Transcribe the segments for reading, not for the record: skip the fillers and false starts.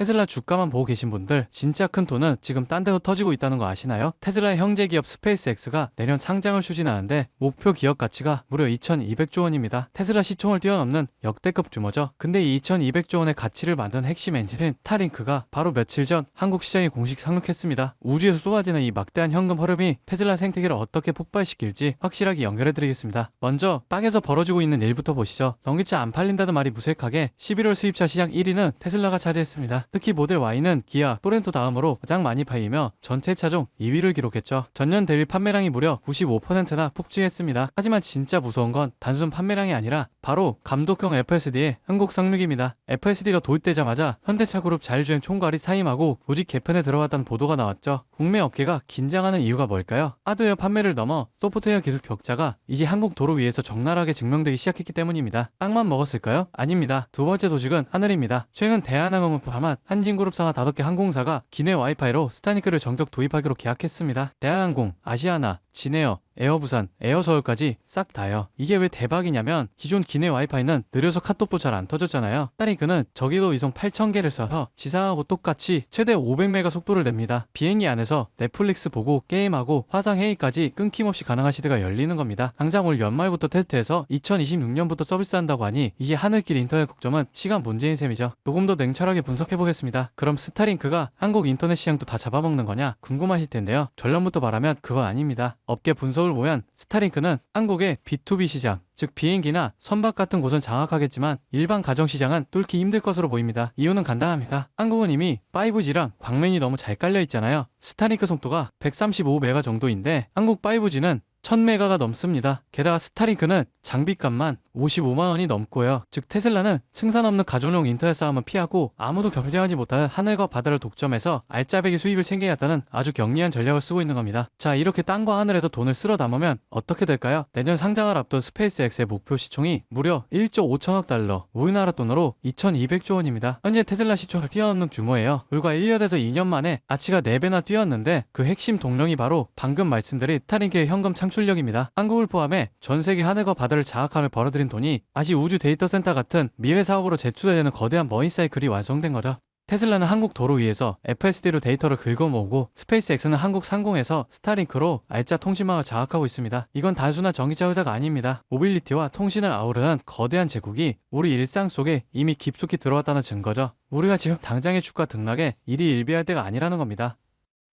테슬라 주가만 보고 계신 분들 진짜 큰 돈은 지금 딴 데서 터지고 있다는 거 아시나요? 테슬라의 형제 기업 스페이스X가 내년 상장을 추진하는데 목표 기업 가치가 무려 2200조 원입니다. 테슬라 시총을 뛰어넘는 역대급 규모죠. 근데 이 2200조 원의 가치를 만든 핵심 엔진인 스타링크가 바로 며칠 전 한국 시장에 공식 상륙했습니다. 우주에서 쏟아지는 이 막대한 현금 흐름이 테슬라 생태계를 어떻게 폭발시킬지 확실하게 연결해드리겠습니다. 먼저 땅에서 벌어지고 있는 일부터 보시죠. 전기차 안 팔린다는 말이 무색하게 11월 수입차 시장 1위는 테슬라가 차지했습니다. 특히 모델 Y는 기아, 토렌토 다음으로 가장 많이 팔리며 전체 차종 2위를 기록했죠. 전년 대비 판매량이 무려 95%나 폭증했습니다. 하지만 진짜 무서운 건 단순 판매량이 아니라 바로 감독형 FSD의 한국 상륙입니다. FSD가 도입되자마자 현대차그룹 자율주행 총괄이 사임하고 조직 개편에 들어갔다는 보도가 나왔죠. 국내 업계가 긴장하는 이유가 뭘까요? 하드웨어 판매를 넘어 소프트웨어 기술 격차가 이제 한국 도로 위에서 적나라하게 증명되기 시작했기 때문입니다. 땅만 먹었을까요? 아닙니다. 두 번째 도식은 하늘입니다. 최근 대한항공을 포함한 한진그룹 상하 5개 항공사가 기내 와이파이로 스타링크를 정격 도입하기로 계약했습니다. 대한항공, 아시아나, 진에어, 에어부산, 에어서울까지 싹 다요. 이게 왜 대박이냐면 기존 기내 와이파이는 느려서 카톡도 잘 안 터졌잖아요. 스타링크는 저기도 이송 8000개를 써서 지상하고 똑같이 최대 500메가 속도를 냅니다. 비행기 안에서 넷플릭스 보고 게임하고 화상회의까지 끊김없이 가능한 시대가 열리는 겁니다. 당장 올 연말부터 테스트해서 2026년부터 서비스한다고 하니 이게 하늘길 인터넷 걱정은 시간 문제인 셈이죠. 조금 더 냉철하게 분석해보겠습니다. 그럼 스타링크가 한국 인터넷 시장도 다 잡아먹는 거냐 궁금하실 텐데요. 결론부터 말하면 그건 아닙니다. 업계 분석을 보면 스타링크는 한국의 B2B 시장, 즉 비행기나 선박 같은 곳은 장악하겠지만 일반 가정시장은 뚫기 힘들 것으로 보입니다. 이유는 간단합니다. 한국은 이미 5G랑 광면이 너무 잘 깔려 있잖아요. 스타링크 속도가 135메가 정도인데 한국 5G는 1000메가가 넘습니다. 게다가 스타링크는 장비값만 55만원이 넘고요. 즉 테슬라는 승산 없는 가정용 인터넷 싸움은 피하고 아무도 경쟁하지 못하는 하늘과 바다를 독점해서 알짜배기 수입을 챙겨야겠다는 아주 경리한 전략을 쓰고 있는 겁니다. 자, 이렇게 땅과 하늘에서 돈을 쓸어 담으면 어떻게 될까요? 내년 상장을 앞둔 스페이스X의 목표 시총이 무려 1조 5천억 달러, 우리나라 돈으로 2200조 원입니다. 현재 테슬라 시총을 뛰어넘는 규모예요. 불과 1년에서 2년 만에 가치가 4배나 뛰었는데 그 핵심 동력이 바로 방금 말씀드린 스타링크의 현금 창출력입니다. 한국을 포함해 전 세계 하늘과 바다를 장악함을 벌어들인 돈이 다시 우주 데이터 센터 같은 미래 사업으로 재투자되는 거대한 머니 사이클이 완성된 거죠. 테슬라는 한국 도로 위에서 FSD로 데이터를 긁어모으고 스페이스X는 한국 상공에서 스타링크로 알짜 통신망을 장악하고 있습니다. 이건 단순한 전기차 회사가 아닙니다. 모빌리티와 통신을 아우르는 거대한 제국이 우리 일상 속에 이미 깊숙이 들어왔다는 증거죠. 우리가 지금 당장의 주가 등락에 일이 일비할 때가 아니라는 겁니다.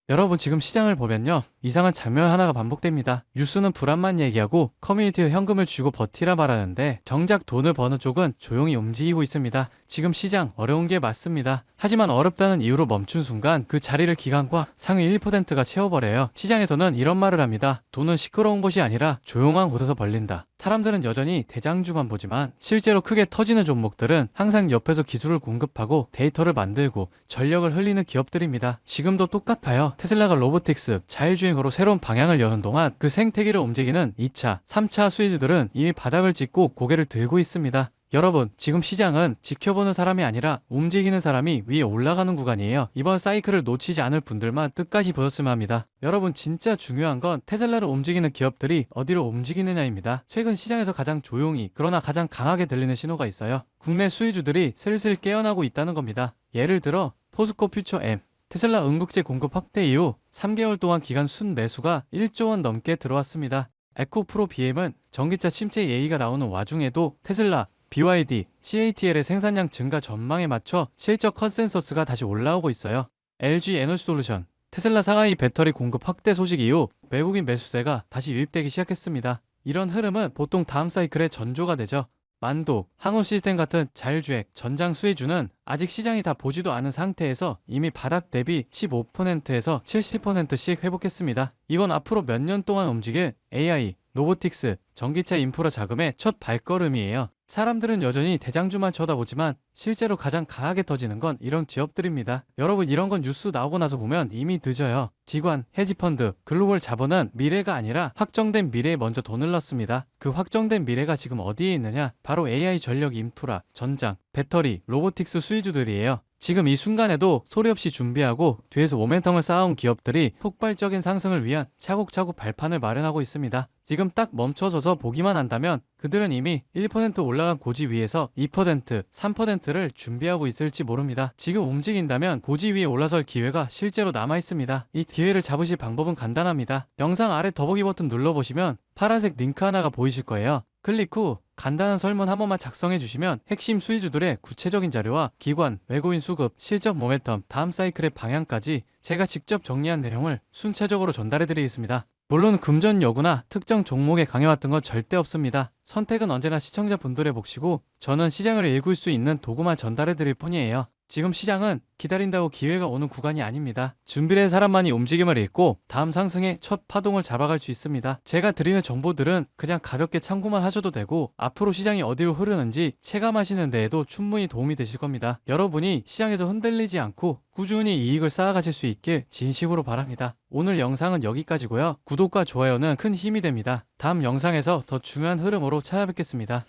여러분 지금 시장을 보면요, 이상한 장면 하나가 반복됩니다. 뉴스는 불안만 얘기하고 커뮤니티에 현금을 주고 버티라 말하는데 정작 돈을 버는 쪽은 조용히 움직이고 있습니다. 지금 시장 어려운 게 맞습니다. 하지만 어렵다는 이유로 멈춘 순간 그 자리를 기관과 상위 1%가 채워버려요. 시장에서는 이런 말을 합니다. 돈은 시끄러운 곳이 아니라 조용한 곳에서 벌린다. 사람들은 여전히 대장주만 보지만 실제로 크게 터지는 종목들은 항상 옆에서 기술을 공급하고 데이터를 만들고 전력을 흘리는 기업들입니다. 지금도 똑같아요. 테슬라가 로보틱스, 자율주행으로 새로운 방향을 여는 동안 그 생태계를 움직이는 2차, 3차 수혜주들은 이미 바닥을 찍고 고개를 들고 있습니다. 여러분, 지금 시장은 지켜보는 사람이 아니라 움직이는 사람이 위에 올라가는 구간이에요. 이번 사이클을 놓치지 않을 분들만 끝까지 보셨으면 합니다. 여러분, 진짜 중요한 건 테슬라를 움직이는 기업들이 어디로 움직이느냐입니다. 최근 시장에서 가장 조용히 그러나 가장 강하게 들리는 신호가 있어요. 국내 수혜주들이 슬슬 깨어나고 있다는 겁니다. 예를 들어 포스코 퓨처 M, 테슬라 응급제 공급 확대 이후 3개월 동안 기간 순매수가 1조 원 넘게 들어왔습니다. 에코프로 BM은 전기차 침체 예의가 나오는 와중에도 테슬라, BYD, CATL의 생산량 증가 전망에 맞춰 실적 컨센서스가 다시 올라오고 있어요. LG 에너지솔루션, 테슬라 상하이 배터리 공급 확대 소식 이후 외국인 매수세가 다시 유입되기 시작했습니다. 이런 흐름은 보통 다음 사이클의 전조가 되죠. 만도, 항우 시스템 같은 자율주행, 전장 수혜주는 아직 시장이 다 보지도 않은 상태에서 이미 바닥 대비 15%에서 70%씩 회복했습니다. 이건 앞으로 몇 년 동안 움직일 AI, 로보틱스, 전기차 인프라 자금의 첫 발걸음이에요. 사람들은 여전히 대장주만 쳐다보지만 실제로 가장 강하게 터지는 건 이런 기업들입니다. 여러분, 이런 건 뉴스 나오고 나서 보면 이미 늦어요. 기관, 헤지펀드, 글로벌 자본은 미래가 아니라 확정된 미래에 먼저 돈을 넣습니다. 그 확정된 미래가 지금 어디에 있느냐? 바로 AI 전력 인프라, 전장, 배터리, 로보틱스 수혜주들이에요. 지금 이 순간에도 소리 없이 준비하고 뒤에서 모멘텀을 쌓아온 기업들이 폭발적인 상승을 위한 차곡차곡 발판을 마련하고 있습니다. 지금 딱 멈춰서서 보기만 한다면 그들은 이미 1% 올라간 고지 위에서 2%, 3%를 준비하고 있을지 모릅니다. 지금 움직인다면 고지 위에 올라설 기회가 실제로 남아 있습니다. 이 기회를 잡으실 방법은 간단합니다. 영상 아래 더보기 버튼 눌러보시면 파란색 링크 하나가 보이실 거예요. 클릭 후 간단한 설문 한 번만 작성해 주시면 핵심 수혜주들의 구체적인 자료와 기관, 외국인 수급, 실적 모멘텀, 다음 사이클의 방향까지 제가 직접 정리한 내용을 순차적으로 전달해 드리겠습니다. 물론 금전 여부나 특정 종목에 강해왔던 건 절대 없습니다. 선택은 언제나 시청자분들의 몫이고 저는 시장을 읽을 수 있는 도구만 전달해 드릴 뿐이에요. 지금 시장은 기다린다고 기회가 오는 구간이 아닙니다. 준비된 사람만이 움직임을 읽고 다음 상승의 첫 파동을 잡아갈 수 있습니다. 제가 드리는 정보들은 그냥 가볍게 참고만 하셔도 되고 앞으로 시장이 어디로 흐르는지 체감하시는 데에도 충분히 도움이 되실 겁니다. 여러분이 시장에서 흔들리지 않고 꾸준히 이익을 쌓아가실 수 있길 진심으로 바랍니다. 오늘 영상은 여기까지고요. 구독과 좋아요는 큰 힘이 됩니다. 다음 영상에서 더 중요한 흐름으로 찾아뵙겠습니다.